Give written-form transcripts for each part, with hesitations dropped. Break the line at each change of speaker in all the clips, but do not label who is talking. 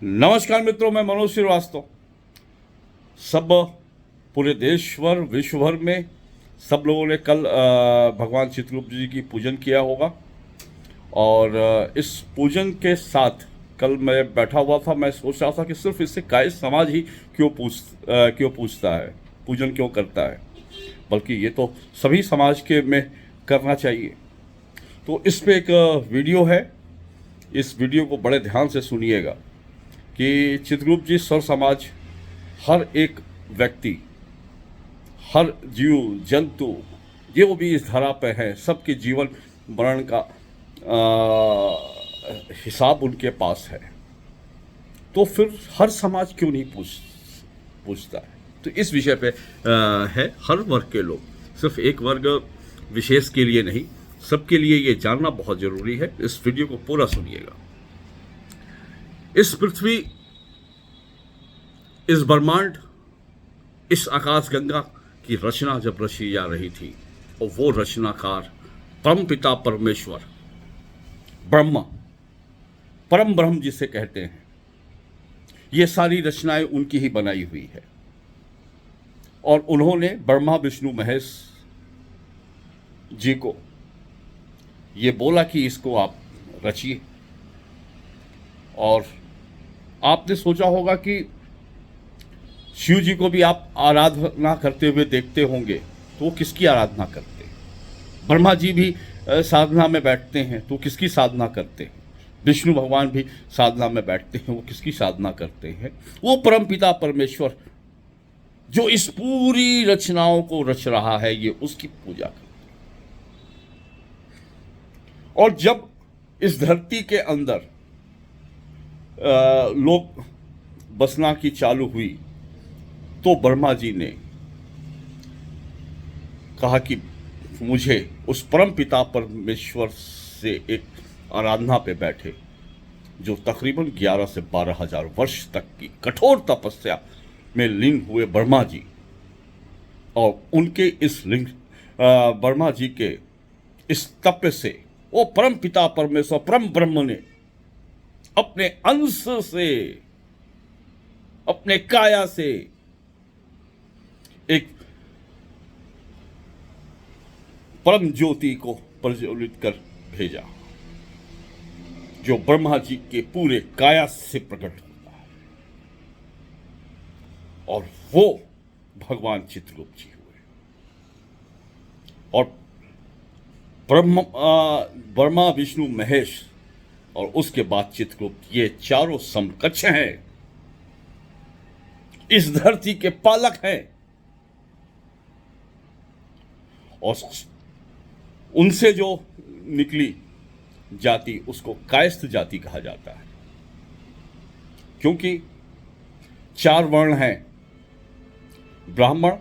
नमस्कार मित्रों, मैं मनोज श्रीवास्तव। सब पूरे देश भर विश्व भर में सब लोगों ने कल भगवान चित्रगुप्त जी की पूजन किया होगा। और इस पूजन के साथ कल मैं बैठा हुआ था, मैं सोच रहा था कि सिर्फ इससे कायस्थ समाज ही क्यों पूजता है, पूजन क्यों करता है, बल्कि ये तो सभी समाज के में करना चाहिए। तो इस पे एक वीडियो है, इस वीडियो को बड़े ध्यान से सुनिएगा कि चित्रगुप्त जी सर समाज, हर एक व्यक्ति, हर जीव जंतु जो भी इस धरा पे है, सबके जीवन मरण का हिसाब उनके पास है। तो फिर हर समाज क्यों नहीं पूछता है? तो इस विषय पे है हर वर्ग के लोग, सिर्फ एक वर्ग विशेष के लिए नहीं, सबके लिए ये जानना बहुत जरूरी है। इस वीडियो को पूरा सुनिएगा। इस पृथ्वी, इस ब्रह्मांड, इस आकाशगंगा की रचना जब रची जा रही थी, और वो रचनाकार परम पिता परमेश्वर ब्रह्मा, परम ब्रह्म जिसे कहते हैं, ये सारी रचनाएं उनकी ही बनाई हुई है। और उन्होंने ब्रह्मा विष्णु महेश जी को ये बोला कि इसको आप रचिए। और आपने सोचा होगा कि शिव जी को भी आप आराधना करते हुए देखते होंगे, तो वो किसकी आराधना करते हैं? ब्रह्मा जी भी साधना में बैठते हैं, तो किसकी साधना करते हैं? विष्णु भगवान भी साधना में बैठते हैं, वो किसकी साधना करते हैं? वो परम पिता परमेश्वर जो इस पूरी रचनाओं को रच रहा है, ये उसकी पूजा करते हैं। और जब इस धरती के अंदर लोग बसना की चालू हुई, तो ब्रह्मा जी ने कहा कि मुझे उस परम पिता परमेश्वर से एक आराधना पे बैठे, जो तकरीबन 11 से 12 हजार वर्ष तक की कठोर तपस्या में लीन हुए ब्रह्मा जी, और उनके इस ब्रह्मा जी के इस तप से वो परम पिता परमेश्वर परम ब्रह्म ने अपने अंश से, अपने काया से एक परम ज्योति को प्रज्वलित कर भेजा, जो ब्रह्मा जी के पूरे काया से प्रकट होता है। और वो भगवान चित्रगुप्त जी हुए। और ब्रह्मा विष्णु महेश और उसके बाद चित्रगुप्त, ये चारों समकक्ष हैं, इस धरती के पालक हैं। और उनसे जो निकली जाति, उसको कायस्थ जाति कहा जाता है, क्योंकि 4 वर्ण हैं: ब्राह्मण,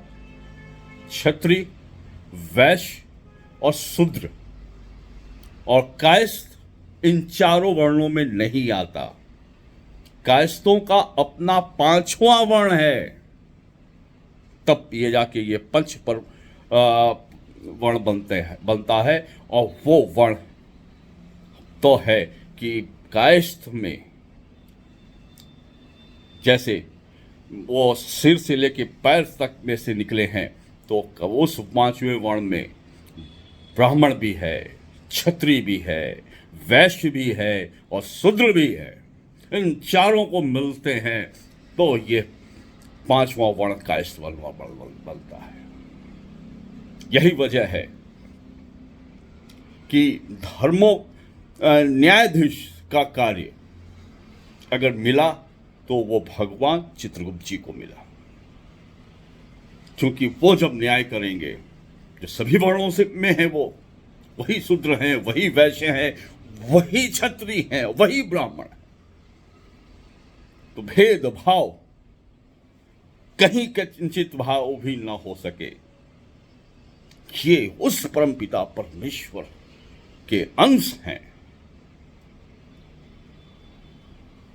क्षत्रिय, वैश्य और शूद्र। और कायस्थ इन चारों वर्णों में नहीं आता। कायस्थों का अपना 5वां वर्ण है, तब ये जाके ये पंच पर वर्ण बनता है। और वो वर्ण तो है कि कायस्थ में जैसे वो सिर से लेके पैर तक में से निकले हैं, तो उस 5वें वर्ण में ब्राह्मण भी है, क्षत्रिय भी है, वैश्य भी है और शूद्र भी है। इन चारों को मिलते हैं तो ये 5वां वर्ण कायस्थ वर्ण बनता है। यही वजह है कि न्यायाधीश का कार्य अगर मिला, तो वो भगवान चित्रगुप्त जी को मिला, क्योंकि वो जब न्याय करेंगे, जो सभी वर्णों से में है, वो वही शूद्र हैं, वही वैश्य हैं, वही क्षत्रिय हैं, वही ब्राह्मण हैं। तो भेदभाव, कहीं किंचित भाव भी ना हो सके, ये उस परम पिता परमेश्वर के अंश हैं।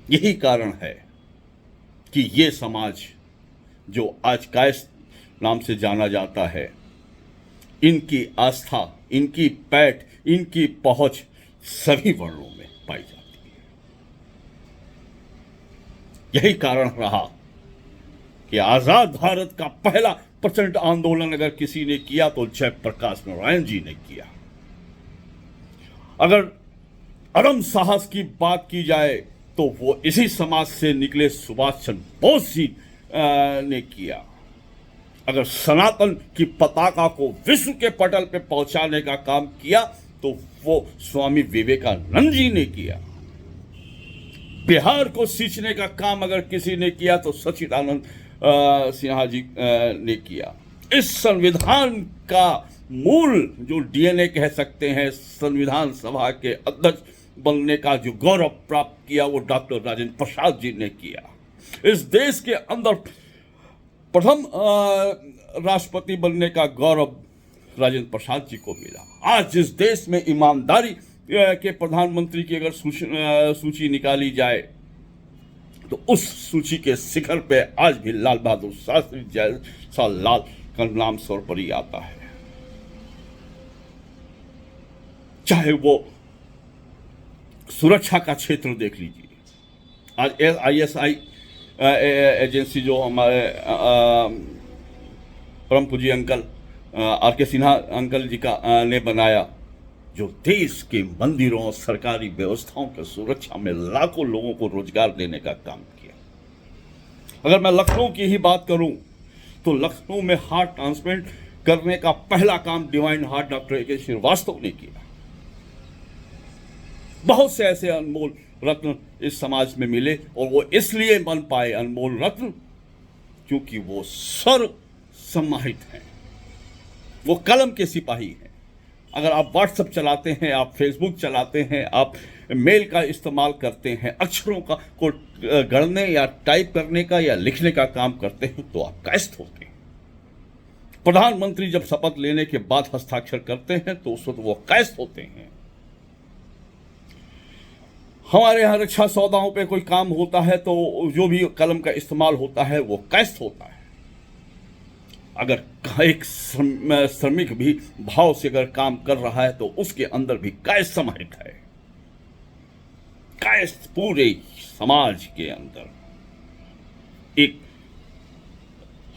यही कारण है कि ये समाज, जो आज कायस्थ नाम से जाना जाता है, इनकी आस्था, इनकी पैठ, इनकी पहुंच सभी वर्णों में पाई जाती है। यही कारण रहा कि आजाद भारत का पहला प्रचंड आंदोलन अगर किसी ने किया तो जयप्रकाश नारायण जी ने किया। अगर अदम साहस की बात की जाए तो वो इसी समाज से निकले सुभाष चंद्र बोस जी ने किया। अगर सनातन की पताका को विश्व के पटल पे पहुंचाने का काम किया तो वो स्वामी विवेकानंद जी ने किया। बिहार को सींचने का काम अगर किसी ने किया तो सच्चिदानंद सिन्हा जी ने किया। इस संविधान का मूल जो डीएनए कह सकते हैं, संविधान सभा के अध्यक्ष बनने का जो गौरव प्राप्त किया वो डॉक्टर राजेंद्र प्रसाद जी ने किया। इस देश के अंदर प्रथम राष्ट्रपति बनने का गौरव राजेंद्र प्रसाद जी को मिला। आज जिस देश में ईमानदारी के प्रधानमंत्री की अगर सूची निकाली जाए तो उस सूची के शिखर पे आज भी लाल बहादुर शास्त्री जैसा लाल का नाम सर्वोपरि आता है। चाहे वो सुरक्षा का क्षेत्र देख लीजिए, आज ISI एजेंसी जो हमारे परम पूज्य अंकल RK सिन्हा अंकल जी का ने बनाया, जो देश के मंदिरों और सरकारी व्यवस्थाओं की सुरक्षा में लाखों लोगों को रोजगार देने का काम किया। अगर मैं लखनऊ की ही बात करूं तो लखनऊ में हार्ट ट्रांसप्लांट करने का पहला काम divine heart doctor AK Srivastava ने किया। बहुत से ऐसे अनमोल रत्न इस समाज में मिले और वो इसलिए बन पाए अनमोल रत्न क्योंकि वो सर्व समाहित हैं, वो कलम के सिपाही हैं। अगर आप व्हाट्सएप चलाते हैं, आप फेसबुक चलाते हैं, आप मेल का इस्तेमाल करते हैं, अक्षरों का को गढ़ने या टाइप करने का या लिखने का काम करते हैं तो आप कायस्थ होते हैं। प्रधानमंत्री जब शपथ लेने के बाद हस्ताक्षर करते हैं तो उस वक्त वो कायस्थ होते हैं। हमारे यहाँ रक्षा सौदाओं पे कोई काम होता है तो जो भी कलम का इस्तेमाल होता है वो कायस्थ होता है। अगर एक श्रमिक भी भाव से अगर काम कर रहा है तो उसके अंदर भी कायस्थ समाहित है। कायस्थ पूरे समाज के अंदर एक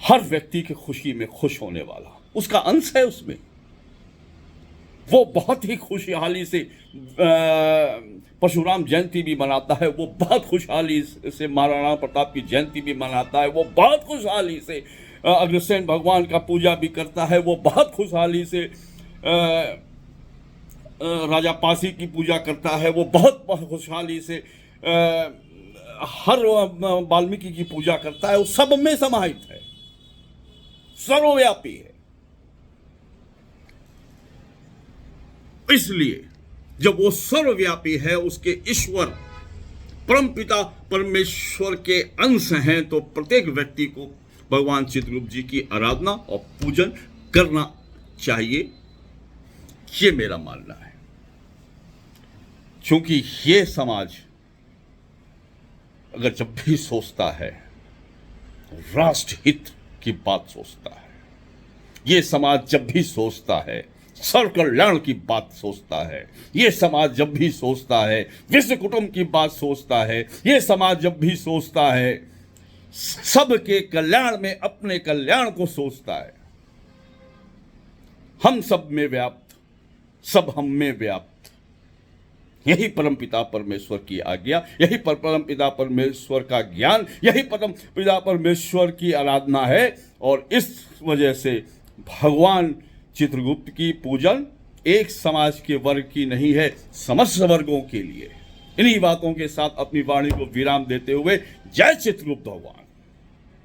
हर व्यक्ति की खुशी में खुश होने वाला उसका अंश है। उसमें वो बहुत ही खुशहाली से परशुराम जयंती भी मनाता है, वो बहुत खुशहाली से महाराणा प्रताप की जयंती भी मनाता है, वो बहुत खुशहाली से अग्रसेन भगवान का पूजा भी करता है, वो बहुत खुशहाली से राजा पासी की पूजा करता है, वो बहुत खुशहाली से हर वाल्मीकि की पूजा करता है। वो सब में समाहित है, सर्वव्यापी है। इसलिए जब वो सर्वव्यापी है, उसके ईश्वर परमपिता परमेश्वर के अंश हैं, तो प्रत्येक व्यक्ति को भगवान चित्रगुप्त जी की आराधना और पूजन करना चाहिए, ये मेरा मानना है। क्योंकि ये समाज अगर जब भी सोचता है राष्ट्रहित की बात सोचता है, ये समाज जब भी सोचता है सर्व कल्याण की बात सोचता है, ये समाज जब भी सोचता है विश्व कुटुंब की बात सोचता है, ये समाज जब भी सोचता है सबके कल्याण में अपने कल्याण को सोचता है। हम सब में व्याप्त, सब हम में व्याप्त, यही परमपिता परमेश्वर की आज्ञा, यही परमपिता परमेश्वर का ज्ञान, यही परमपिता परमेश्वर की आराधना है। और इस वजह से भगवान चित्रगुप्त की पूजन एक समाज के वर्ग की नहीं है, समस्त वर्गों के लिए। इन्हीं बातों के साथ अपनी वाणी को विराम देते हुए जय चित्रगुप्त भगवान।